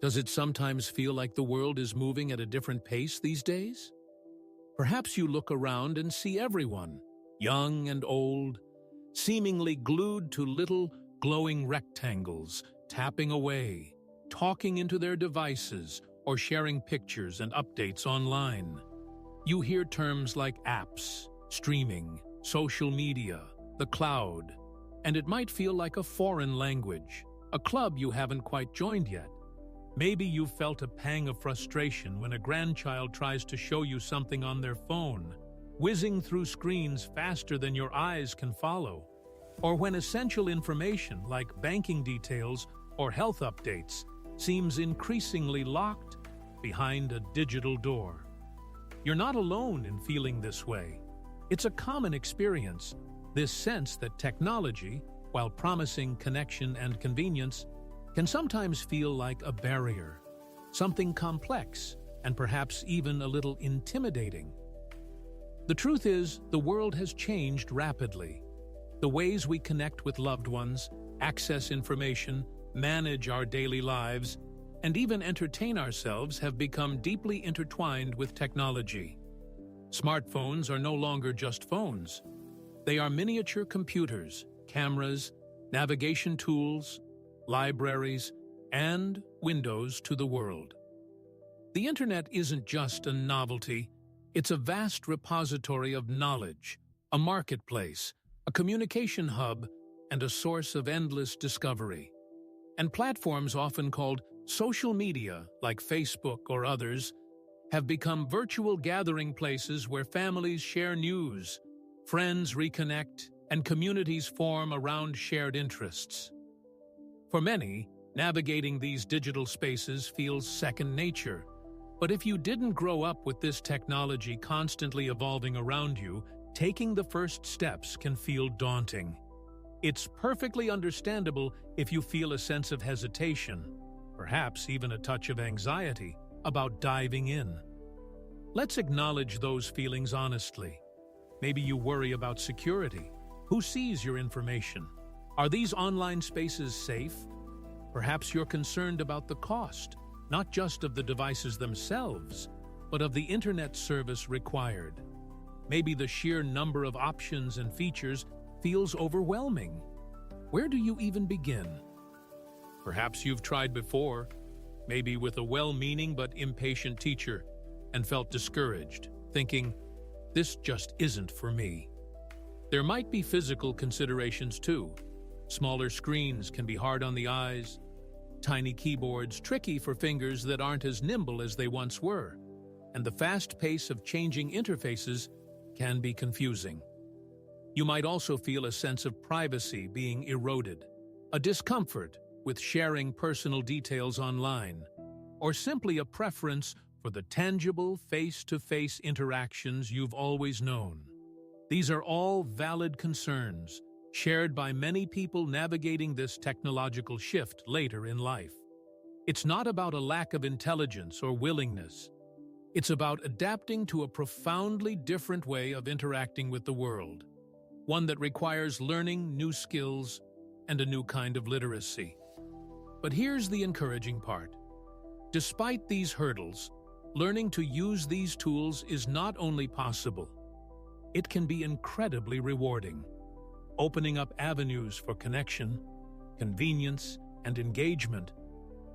Does it sometimes feel like the world is moving at a different pace these days? Perhaps you look around and see everyone, young and old, seemingly glued to little glowing rectangles, tapping away, talking into their devices, or sharing pictures and updates online. You hear terms like apps, streaming, social media, the cloud, and it might feel like a foreign language, a club you haven't quite joined yet. Maybe you've felt a pang of frustration when a grandchild tries to show you something on their phone, whizzing through screens faster than your eyes can follow, or when essential information like banking details or health updates seems increasingly locked behind a digital door. You're not alone in feeling this way. It's a common experience, this sense that technology, while promising connection and convenience, can sometimes feel like a barrier, something complex, and perhaps even a little intimidating. The truth is, the world has changed rapidly. The ways we connect with loved ones, access information, manage our daily lives, and even entertain ourselves have become deeply intertwined with technology. Smartphones are no longer just phones. They are miniature computers, cameras, navigation tools, libraries, and windows to the world. The internet isn't just a novelty, it's a vast repository of knowledge, a marketplace, a communication hub, and a source of endless discovery. And platforms often called social media, like Facebook or others, have become virtual gathering places where families share news, friends reconnect, and communities form around shared interests. For many, navigating these digital spaces feels second nature. But if you didn't grow up with this technology constantly evolving around you, taking the first steps can feel daunting. It's perfectly understandable if you feel a sense of hesitation, perhaps even a touch of anxiety, about diving in. Let's acknowledge those feelings honestly. Maybe you worry about security. Who sees your information? Are these online spaces safe? Perhaps you're concerned about the cost, not just of the devices themselves, but of the internet service required. Maybe the sheer number of options and features feels overwhelming. Where do you even begin? Perhaps you've tried before, maybe with a well-meaning but impatient teacher, and felt discouraged, thinking, "This just isn't for me." There might be physical considerations too. Smaller screens can be hard on the eyes, tiny keyboards tricky for fingers that aren't as nimble as they once were, and the fast pace of changing interfaces can be confusing. You might also feel a sense of privacy being eroded, a discomfort with sharing personal details online, or simply a preference for the tangible face-to-face interactions you've always known. These are all valid concerns, shared by many people navigating this technological shift later in life. It's not about a lack of intelligence or willingness. It's about adapting to a profoundly different way of interacting with the world, one that requires learning new skills and a new kind of literacy. But here's the encouraging part. Despite these hurdles, learning to use these tools is not only possible, it can be incredibly rewarding, opening up avenues for connection, convenience, and engagement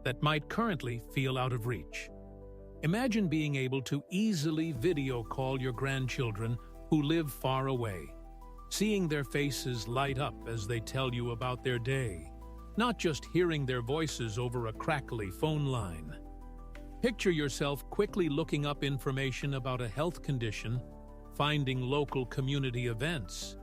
that might currently feel out of reach. Imagine being able to easily video call your grandchildren who live far away, seeing their faces light up as they tell you about their day, not just hearing their voices over a crackly phone line. Picture yourself quickly looking up information about a health condition, finding local community events,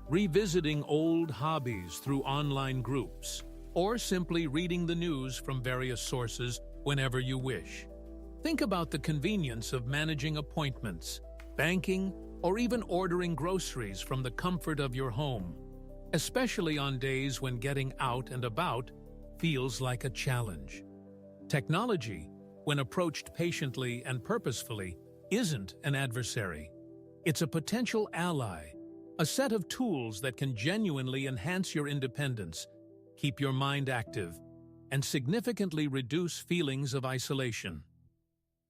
revisiting old hobbies through online groups, or simply reading the news from various sources whenever you wish. Think about the convenience of managing appointments, banking, or even ordering groceries from the comfort of your home, especially on days when getting out and about feels like a challenge. Technology, when approached patiently and purposefully, isn't an adversary. It's a potential ally, a set of tools that can genuinely enhance your independence, keep your mind active, and significantly reduce feelings of isolation.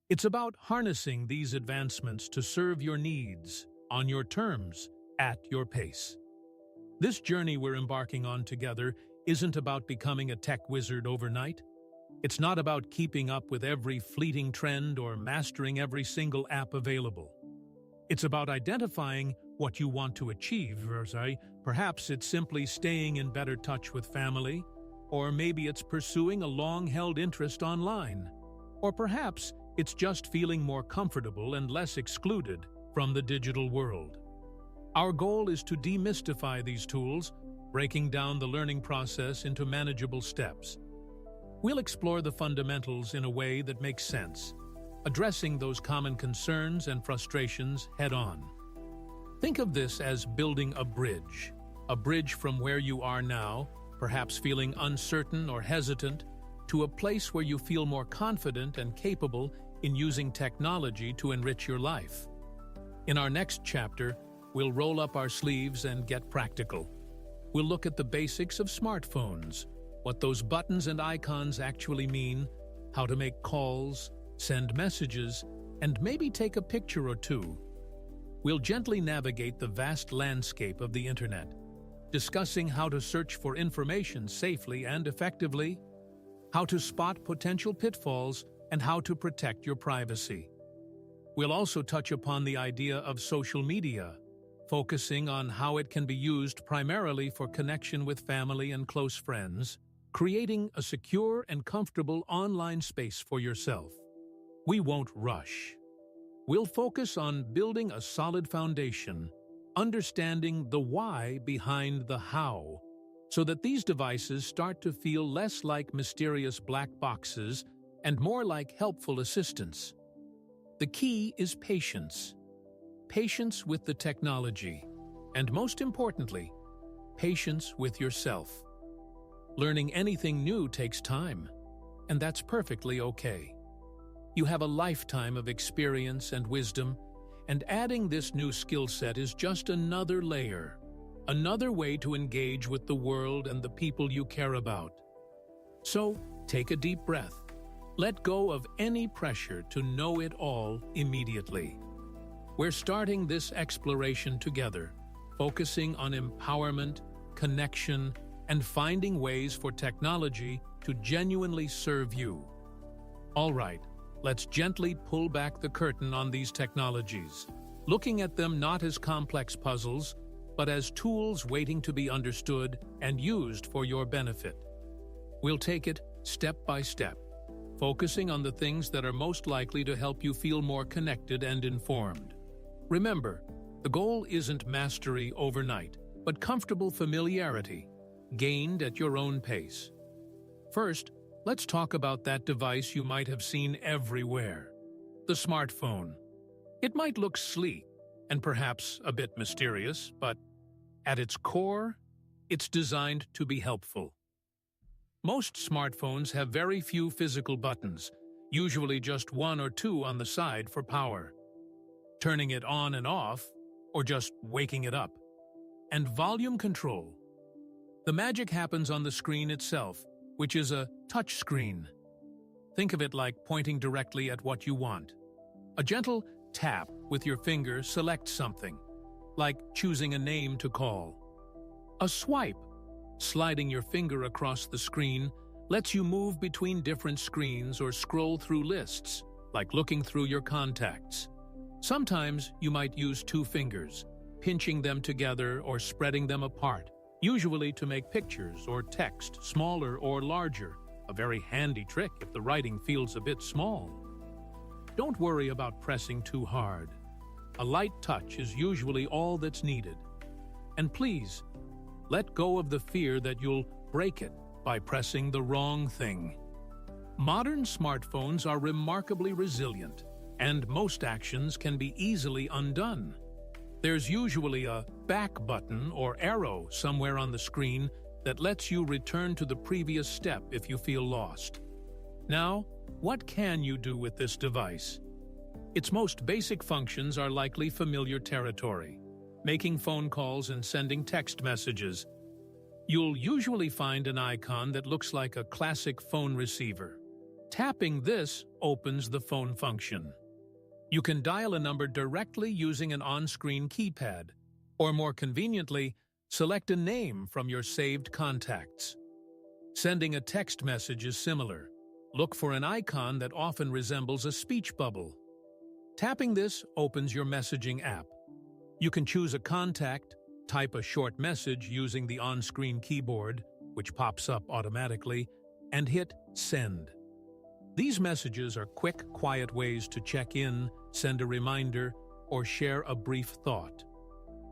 It's about harnessing these advancements to serve your needs, on your terms, at your pace. This journey we're embarking on together isn't about becoming a tech wizard overnight. It's not about keeping up with every fleeting trend or mastering every single app available. It's about identifying what you want to achieve. Perhaps it's simply staying in better touch with family, or maybe it's pursuing a long-held interest online, or perhaps it's just feeling more comfortable and less excluded from the digital world. Our goal is to demystify these tools, breaking down the learning process into manageable steps. We'll explore the fundamentals in a way that makes sense, addressing those common concerns and frustrations head-on. Think of this as building a bridge from where you are now, perhaps feeling uncertain or hesitant, to a place where you feel more confident and capable in using technology to enrich your life. In our next chapter, we'll roll up our sleeves and get practical. We'll look at the basics of smartphones, what those buttons and icons actually mean, how to make calls, send messages, and maybe take a picture or two. We'll gently navigate the vast landscape of the internet, discussing how to search for information safely and effectively, how to spot potential pitfalls, and how to protect your privacy. We'll also touch upon the idea of social media, focusing on how it can be used primarily for connection with family and close friends, creating a secure and comfortable online space for yourself. We won't rush. We'll focus on building a solid foundation, understanding the why behind the how, so that these devices start to feel less like mysterious black boxes and more like helpful assistants. The key is patience. Patience with the technology, and most importantly, patience with yourself. Learning anything new takes time, and that's perfectly okay. You have a lifetime of experience and wisdom, and adding this new skill set is just another layer, another way to engage with the world and the people you care about. So, take a deep breath. Let go of any pressure to know it all immediately. We're starting this exploration together, focusing on empowerment, connection, and finding ways for technology to genuinely serve you. All right, let's gently pull back the curtain on these technologies, looking at them not as complex puzzles, but as tools waiting to be understood and used for your benefit. We'll take it step by step, focusing on the things that are most likely to help you feel more connected and informed. Remember, the goal isn't mastery overnight, but comfortable familiarity, gained at your own pace. First, let's talk about that device you might have seen everywhere, the smartphone. It might look sleek and perhaps a bit mysterious, but at its core, it's designed to be helpful. Most smartphones have very few physical buttons, usually just one or two on the side for power, turning it on and off, or just waking it up, and volume control. The magic happens on the screen itself, which is a touch screen. Think of it like pointing directly at what you want. A gentle tap with your finger selects something, like choosing a name to call. A swipe, sliding your finger across the screen, lets you move between different screens or scroll through lists, like looking through your contacts. Sometimes you might use two fingers, pinching them together or spreading them apart, usually to make pictures or text smaller or larger, a very handy trick if the writing feels a bit small. Don't worry about pressing too hard. A light touch is usually all that's needed. And please, let go of the fear that you'll break it by pressing the wrong thing. Modern smartphones are remarkably resilient, and most actions can be easily undone. There's usually a back button or arrow somewhere on the screen that lets you return to the previous step if you feel lost. Now, what can you do with this device? Its most basic functions are likely familiar territory: making phone calls and sending text messages. You'll usually find an icon that looks like a classic phone receiver. Tapping this opens the phone function. You can dial a number directly using an on-screen keypad, or more conveniently, select a name from your saved contacts. Sending a text message is similar. Look for an icon that often resembles a speech bubble. Tapping this opens your messaging app. You can choose a contact, type a short message using the on-screen keyboard, which pops up automatically, and hit Send. These messages are quick, quiet ways to check in, send a reminder, or share a brief thought.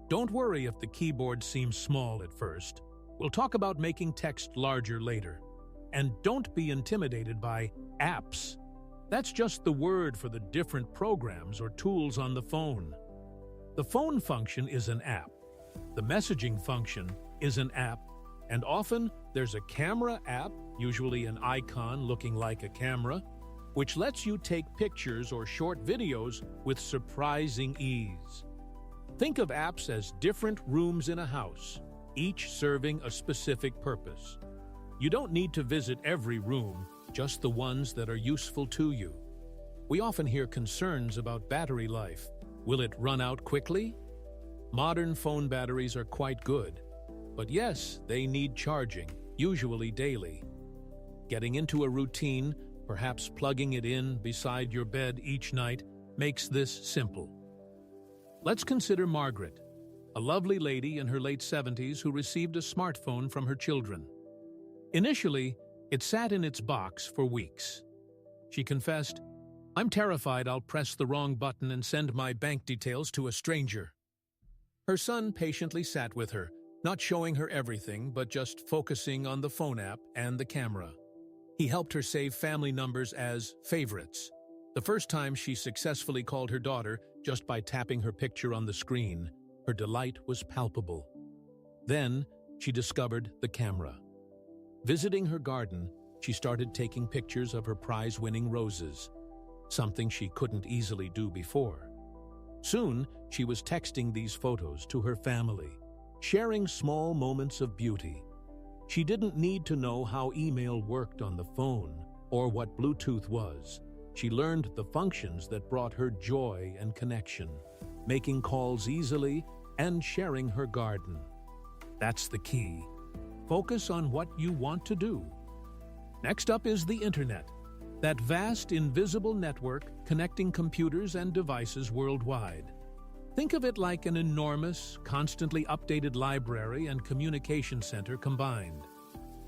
Don't worry if the keyboard seems small at first. We'll talk about making text larger later. And don't be intimidated by apps. That's just the word for the different programs or tools on the phone. The phone function is an app. The messaging function is an app, and often there's a camera app, usually an icon looking like a camera, which lets you take pictures or short videos with surprising ease. Think of apps as different rooms in a house, each serving a specific purpose. You don't need to visit every room, just the ones that are useful to you. We often hear concerns about battery life. Will it run out quickly? Modern phone batteries are quite good, but yes, they need charging, usually daily. Getting into a routine, perhaps plugging it in beside your bed each night, makes this simple. Let's consider Margaret, a lovely lady in her late 70s who received a smartphone from her children. Initially, it sat in its box for weeks. She confessed, "I'm terrified I'll press the wrong button and send my bank details to a stranger." Her son patiently sat with her, not showing her everything, but just focusing on the phone app and the camera. He helped her save family numbers as favorites. The first time she successfully called her daughter just by tapping her picture on the screen, her delight was palpable. Then, she discovered the camera. Visiting her garden, she started taking pictures of her prize-winning roses, something she couldn't easily do before. Soon, she was texting these photos to her family, sharing small moments of beauty. She didn't need to know how email worked on the phone or what Bluetooth was. She learned the functions that brought her joy and connection, making calls easily and sharing her garden. That's the key. Focus on what you want to do. Next up is the Internet, that vast, invisible network connecting computers and devices worldwide. Think of it like an enormous, constantly updated library and communication center combined.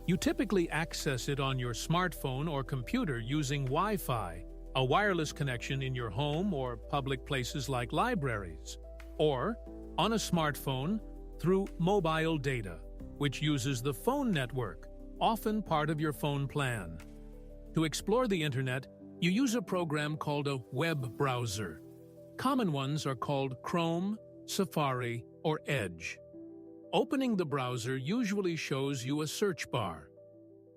You typically access it on your smartphone or computer using Wi-Fi, a wireless connection in your home or public places like libraries, or on a smartphone through mobile data, which uses the phone network, often part of your phone plan. To explore the Internet, you use a program called a web browser. Common ones are called Chrome, Safari, or Edge. Opening the browser usually shows you a search bar.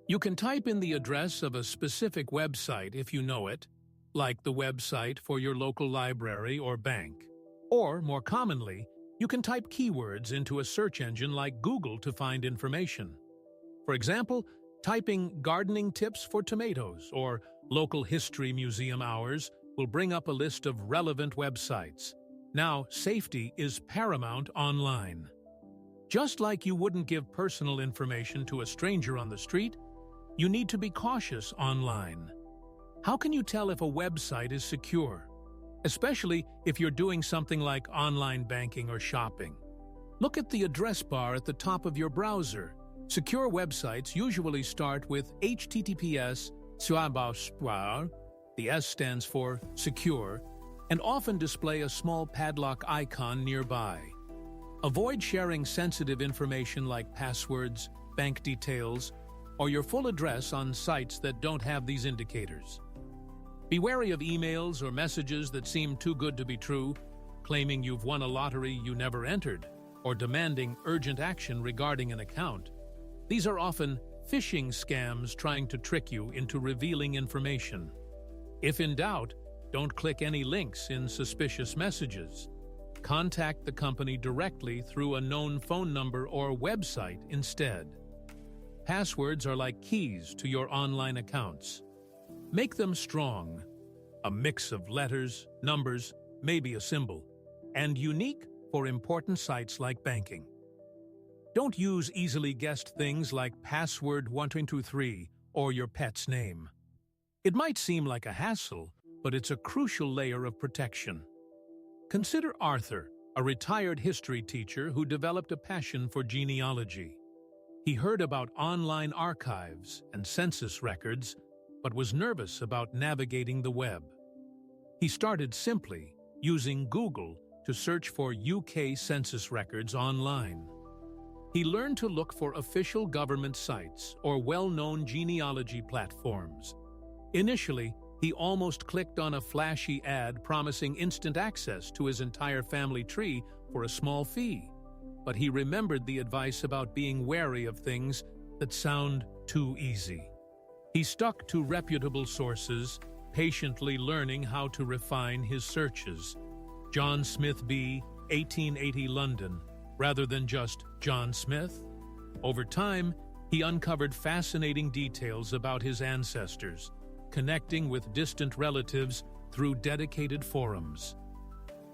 You can type in the address of a specific website if you know it, like the website for your local library or bank. Or, more commonly, you can type keywords into a search engine like Google to find information. For example, typing gardening tips for tomatoes or local history museum hours will bring up a list of relevant websites. Now, safety is paramount online. Just like you wouldn't give personal information to a stranger on the street, you need to be cautious online. How can you tell if a website is secure? Especially if you're doing something like online banking or shopping. Look at the address bar at the top of your browser. Secure websites usually start with HTTPS, the S stands for secure, and often display a small padlock icon nearby. Avoid sharing sensitive information like passwords, bank details, or your full address on sites that don't have these indicators. Be wary of emails or messages that seem too good to be true, claiming you've won a lottery you never entered, or demanding urgent action regarding an account. These are often phishing scams trying to trick you into revealing information. If in doubt, don't click any links in suspicious messages. Contact the company directly through a known phone number or website instead. Passwords are like keys to your online accounts. Make them strong, a mix of letters, numbers, maybe a symbol, and unique for important sites like banking. Don't use easily guessed things like password 1223 or your pet's name. It might seem like a hassle, but it's a crucial layer of protection. Consider Arthur, a retired history teacher who developed a passion for genealogy. He heard about online archives and census records, but was nervous about navigating the web. He started simply using Google to search for UK census records online. He learned to look for official government sites or well-known genealogy platforms. Initially, he almost clicked on a flashy ad promising instant access to his entire family tree for a small fee. But he remembered the advice about being wary of things that sound too easy. He stuck to reputable sources, patiently learning how to refine his searches. John Smith B., 1880 London, rather than just John Smith. Over time, he uncovered fascinating details about his ancestors, connecting with distant relatives through dedicated forums.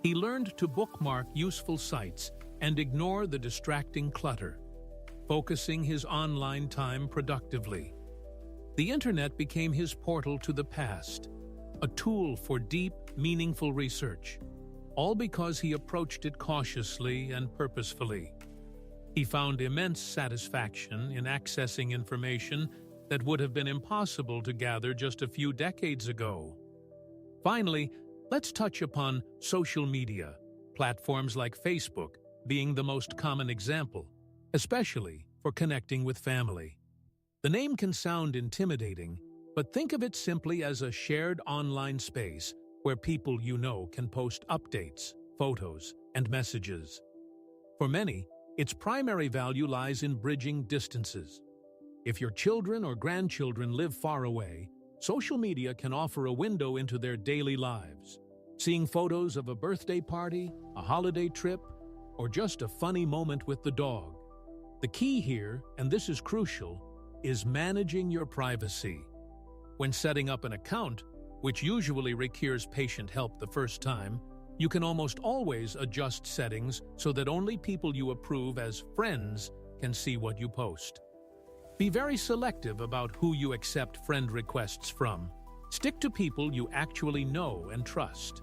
He learned to bookmark useful sites and ignore the distracting clutter, focusing his online time productively. The internet became his portal to the past, a tool for deep, meaningful research, all because he approached it cautiously and purposefully. He found immense satisfaction in accessing information that would have been impossible to gather just a few decades ago. Finally, let's touch upon social media, platforms like Facebook being the most common example, especially for connecting with family. The name can sound intimidating, but think of it simply as a shared online space where people you know can post updates, photos, and messages. For many, its primary value lies in bridging distances. If your children or grandchildren live far away, social media can offer a window into their daily lives. Seeing photos of a birthday party, a holiday trip, or just a funny moment with the dog. The key here, and this is crucial, is managing your privacy. When setting up an account, which usually requires patient help the first time, you can almost always adjust settings so that only people you approve as friends can see what you post. Be very selective about who you accept friend requests from. Stick to people you actually know and trust.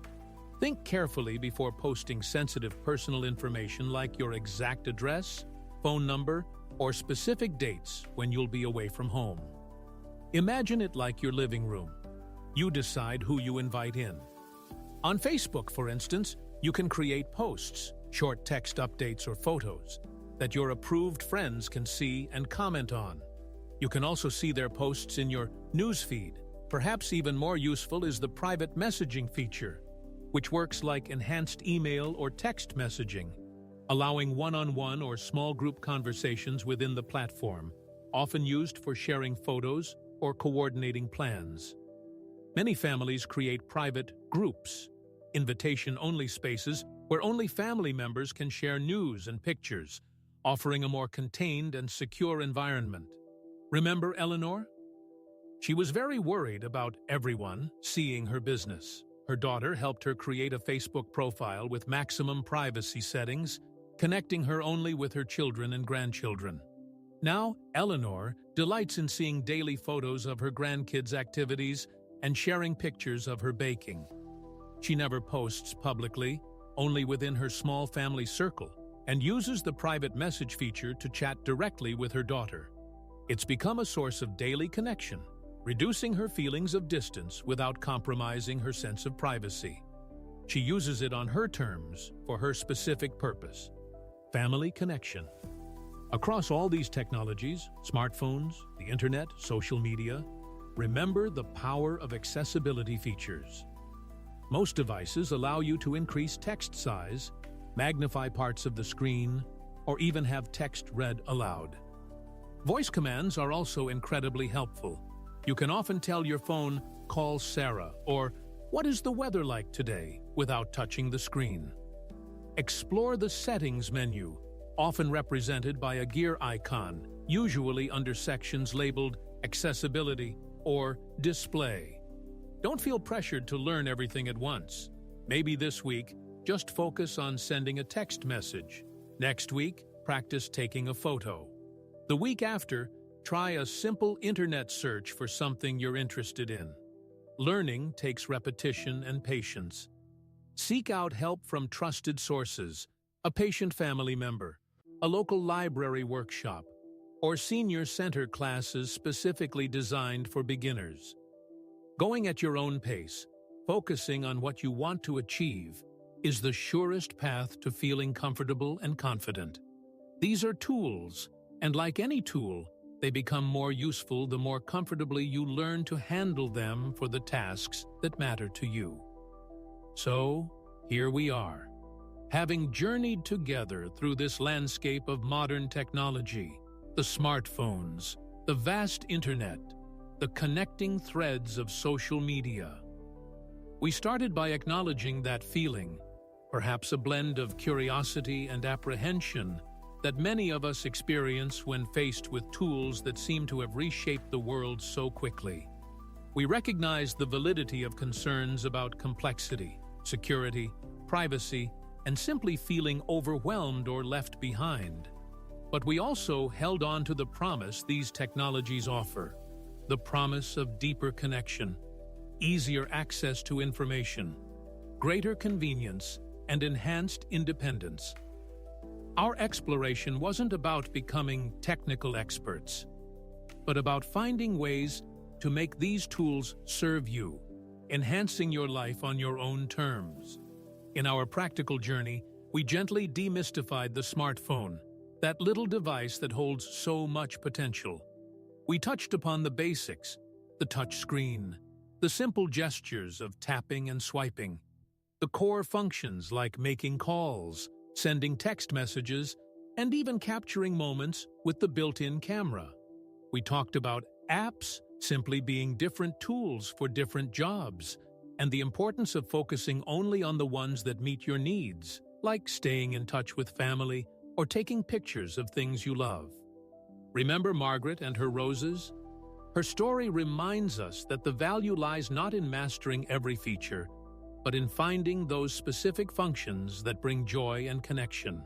Think carefully before posting sensitive personal information like your exact address, phone number, or specific dates when you'll be away from home. Imagine it like your living room. You decide who you invite in. On Facebook, for instance, you can create posts, short text updates or photos that your approved friends can see and comment on. You can also see their posts in your newsfeed. Perhaps even more useful is the private messaging feature, which works like enhanced email or text messaging, allowing one-on-one or small group conversations within the platform, often used for sharing photos or coordinating plans. Many families create private groups, invitation-only spaces where only family members can share news and pictures, offering a more contained and secure environment. Remember Eleanor? She was very worried about everyone seeing her business. Her daughter helped her create a Facebook profile with maximum privacy settings, connecting her only with her children and grandchildren. Now, Eleanor delights in seeing daily photos of her grandkids' activities and sharing pictures of her baking. She never posts publicly, only within her small family circle, and uses the private message feature to chat directly with her daughter. It's become a source of daily connection, reducing her feelings of distance without compromising her sense of privacy. She uses it on her terms for her specific purpose: family connection. Across all these technologies, smartphones, the internet, social media, remember the power of accessibility features. Most devices allow you to increase text size, magnify parts of the screen, or even have text read aloud. Voice commands are also incredibly helpful. You can often tell your phone, "Call Sarah," or "What is the weather like today?" without touching the screen. Explore the Settings menu, often represented by a gear icon, usually under sections labeled Accessibility or Display. Don't feel pressured to learn everything at once. Maybe this week, just focus on sending a text message. Next week, practice taking a photo. The week after, try a simple internet search for something you're interested in. Learning takes repetition and patience. Seek out help from trusted sources, a patient family member, a local library workshop, or senior center classes specifically designed for beginners. Going at your own pace, focusing on what you want to achieve, is the surest path to feeling comfortable and confident. These are tools, and like any tool, they become more useful the more comfortably you learn to handle them for the tasks that matter to you. So, here we are, having journeyed together through this landscape of modern technology, the smartphones, the vast internet, the connecting threads of social media. We started by acknowledging that feeling, perhaps a blend of curiosity and apprehension, that many of us experience when faced with tools that seem to have reshaped the world so quickly. We recognize the validity of concerns about complexity, security, privacy, and simply feeling overwhelmed or left behind. But we also held on to the promise these technologies offer, the promise of deeper connection, easier access to information, greater convenience, and enhanced independence. Our exploration wasn't about becoming technical experts, but about finding ways to make these tools serve you, enhancing your life on your own terms. In our practical journey, we gently demystified the smartphone, that little device that holds so much potential. We touched upon the basics, the touch screen, the simple gestures of tapping and swiping, the core functions like making calls, sending text messages, and even capturing moments with the built-in camera. We talked about apps simply being different tools for different jobs, and the importance of focusing only on the ones that meet your needs, like staying in touch with family or taking pictures of things you love. Remember Margaret and her roses? Her story reminds us that the value lies not in mastering every feature, but in finding those specific functions that bring joy and connection.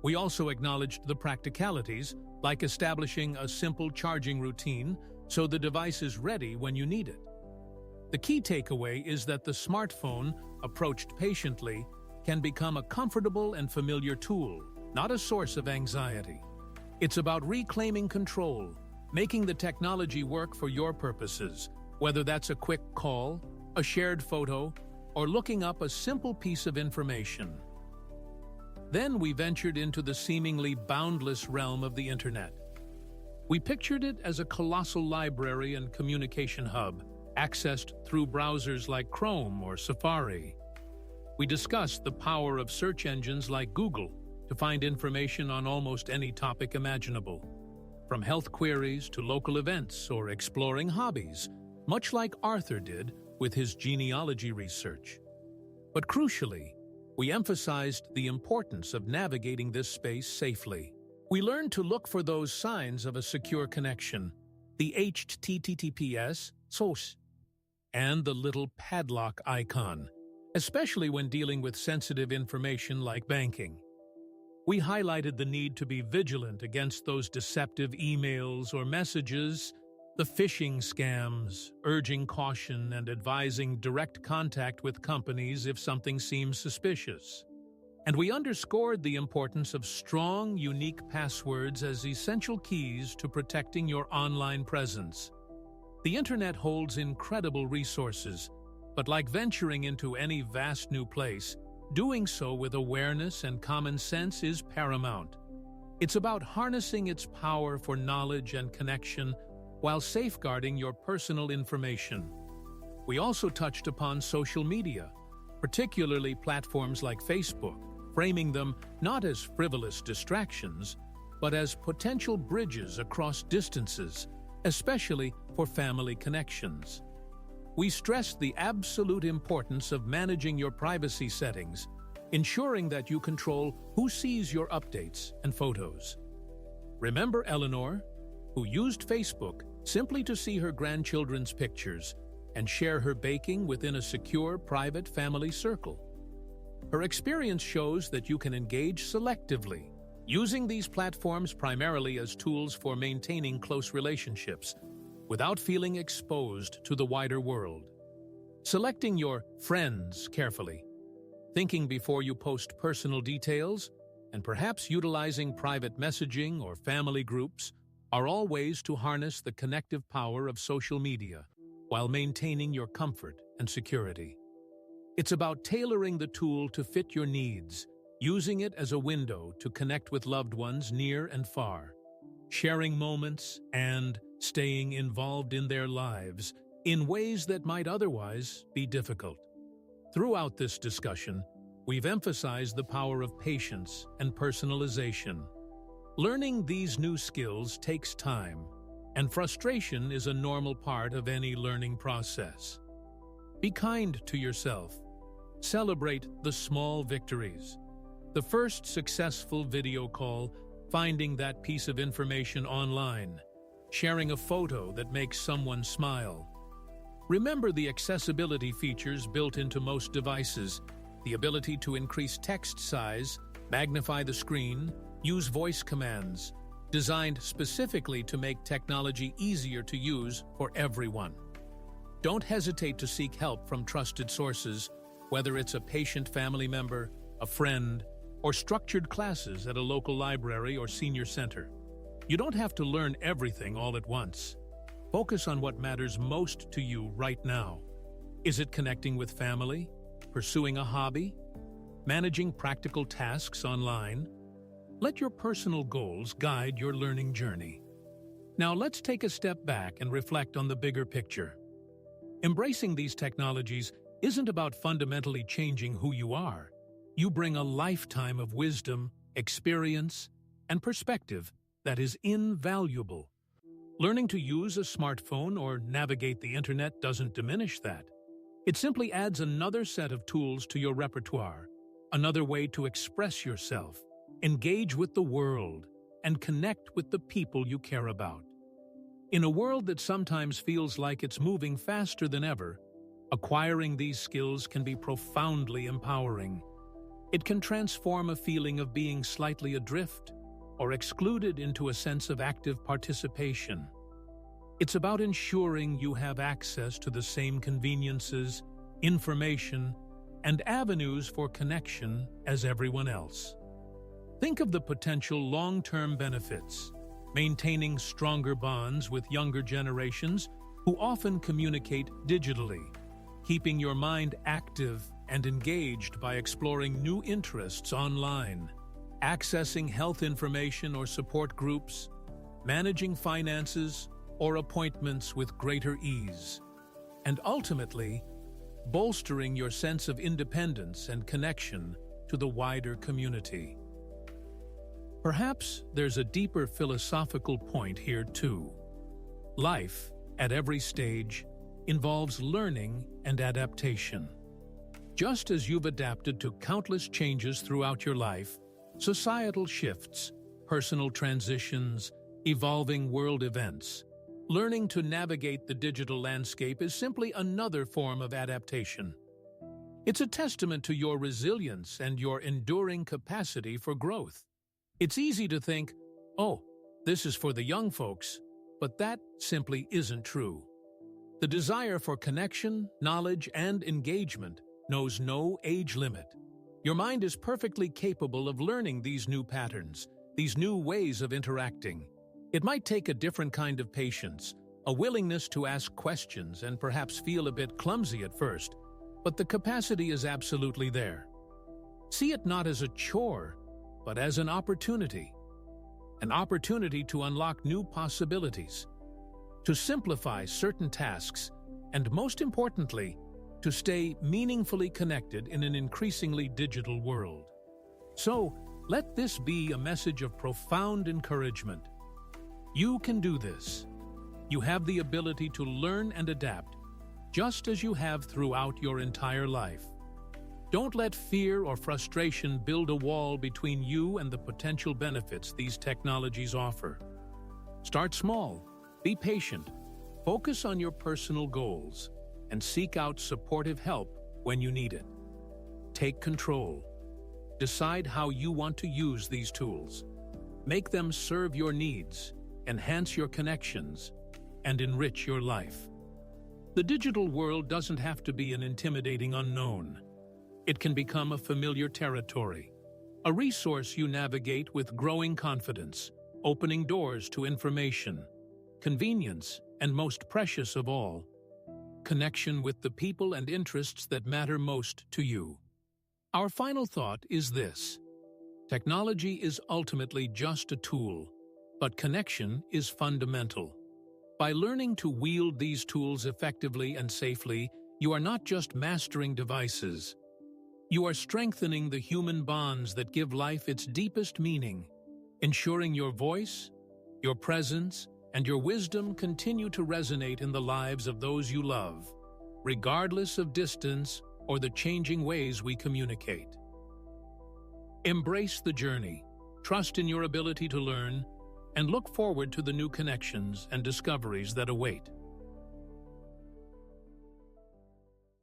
We also acknowledged the practicalities, like establishing a simple charging routine so the device is ready when you need it. The key takeaway is that the smartphone, approached patiently, can become a comfortable and familiar tool, not a source of anxiety. It's about reclaiming control, making the technology work for your purposes, whether that's a quick call, a shared photo, or looking up a simple piece of information. Then we ventured into the seemingly boundless realm of the internet. We pictured it as a colossal library and communication hub, accessed through browsers like Chrome or Safari. We discussed the power of search engines like Google to find information on almost any topic imaginable, from health queries to local events or exploring hobbies, much like Arthur did with his genealogy research. But crucially, we emphasized the importance of navigating this space safely. We learned to look for those signs of a secure connection, the HTTPS, SOS, and the little padlock icon, especially when dealing with sensitive information like banking. We highlighted the need to be vigilant against those deceptive emails or messages, the phishing scams, urging caution and advising direct contact with companies if something seems suspicious. And we underscored the importance of strong, unique passwords as essential keys to protecting your online presence. The internet holds incredible resources, but like venturing into any vast new place, doing so with awareness and common sense is paramount. It's about harnessing its power for knowledge and connection while safeguarding your personal information. We also touched upon social media, particularly platforms like Facebook, framing them not as frivolous distractions, but as potential bridges across distances, especially for family connections. We stressed the absolute importance of managing your privacy settings, ensuring that you control who sees your updates and photos. Remember Eleanor, who used Facebook simply to see her grandchildren's pictures and share her baking within a secure, private family circle. Her experience shows that you can engage selectively, using these platforms primarily as tools for maintaining close relationships, without feeling exposed to the wider world. Selecting your friends carefully, thinking before you post personal details, and perhaps utilizing private messaging or family groups are all ways to harness the connective power of social media while maintaining your comfort and security. It's about tailoring the tool to fit your needs, using it as a window to connect with loved ones near and far, sharing moments and staying involved in their lives in ways that might otherwise be difficult. Throughout this discussion, we've emphasized the power of patience and personalization. Learning these new skills takes time, and frustration is a normal part of any learning process. Be kind to yourself. Celebrate the small victories. The first successful video call, finding that piece of information online, sharing a photo that makes someone smile. Remember the accessibility features built into most devices, the ability to increase text size, magnify the screen, use voice commands, designed specifically to make technology easier to use for everyone. Don't hesitate to seek help from trusted sources, whether it's a patient family member, a friend, or structured classes at a local library or senior center. You don't have to learn everything all at once. Focus on what matters most to you right now. Is it connecting with family, pursuing a hobby, managing practical tasks online? Let your personal goals guide your learning journey. Now let's take a step back and reflect on the bigger picture. Embracing these technologies isn't about fundamentally changing who you are. You bring a lifetime of wisdom, experience, and perspective that is invaluable. Learning to use a smartphone or navigate the internet doesn't diminish that. It simply adds another set of tools to your repertoire, another way to express yourself, engage with the world, and connect with the people you care about. In a world that sometimes feels like it's moving faster than ever, acquiring these skills can be profoundly empowering. It can transform a feeling of being slightly adrift or excluded into a sense of active participation. It's about ensuring you have access to the same conveniences, information, and avenues for connection as everyone else. Think of the potential long-term benefits, maintaining stronger bonds with younger generations who often communicate digitally, keeping your mind active and engaged by exploring new interests online, accessing health information or support groups, managing finances or appointments with greater ease, and ultimately, bolstering your sense of independence and connection to the wider community. Perhaps there's a deeper philosophical point here too. Life, at every stage, involves learning and adaptation. Just as you've adapted to countless changes throughout your life, societal shifts, personal transitions, evolving world events, learning to navigate the digital landscape is simply another form of adaptation. It's a testament to your resilience and your enduring capacity for growth. It's easy to think, oh, this is for the young folks, but that simply isn't true. The desire for connection, knowledge, and engagement knows no age limit. Your mind is perfectly capable of learning these new patterns, these new ways of interacting. It might take a different kind of patience, a willingness to ask questions and perhaps feel a bit clumsy at first, but the capacity is absolutely there. See it not as a chore, but as an opportunity to unlock new possibilities, to simplify certain tasks, and most importantly, to stay meaningfully connected in an increasingly digital world. So, let this be a message of profound encouragement. You can do this. You have the ability to learn and adapt, just as you have throughout your entire life. Don't let fear or frustration build a wall between you and the potential benefits these technologies offer. Start small, be patient, focus on your personal goals, and seek out supportive help when you need it. Take control. Decide how you want to use these tools. Make them serve your needs, enhance your connections, and enrich your life. The digital world doesn't have to be an intimidating unknown. It can become a familiar territory, a resource you navigate with growing confidence, opening doors to information, convenience, and most precious of all, connection with the people and interests that matter most to you. Our final thought is this: technology is ultimately just a tool, but connection is fundamental. By learning to wield these tools effectively and safely, you are not just mastering devices. You are strengthening the human bonds that give life its deepest meaning, ensuring your voice, your presence, and your wisdom continue to resonate in the lives of those you love, regardless of distance or the changing ways we communicate. Embrace the journey, trust in your ability to learn, and look forward to the new connections and discoveries that await.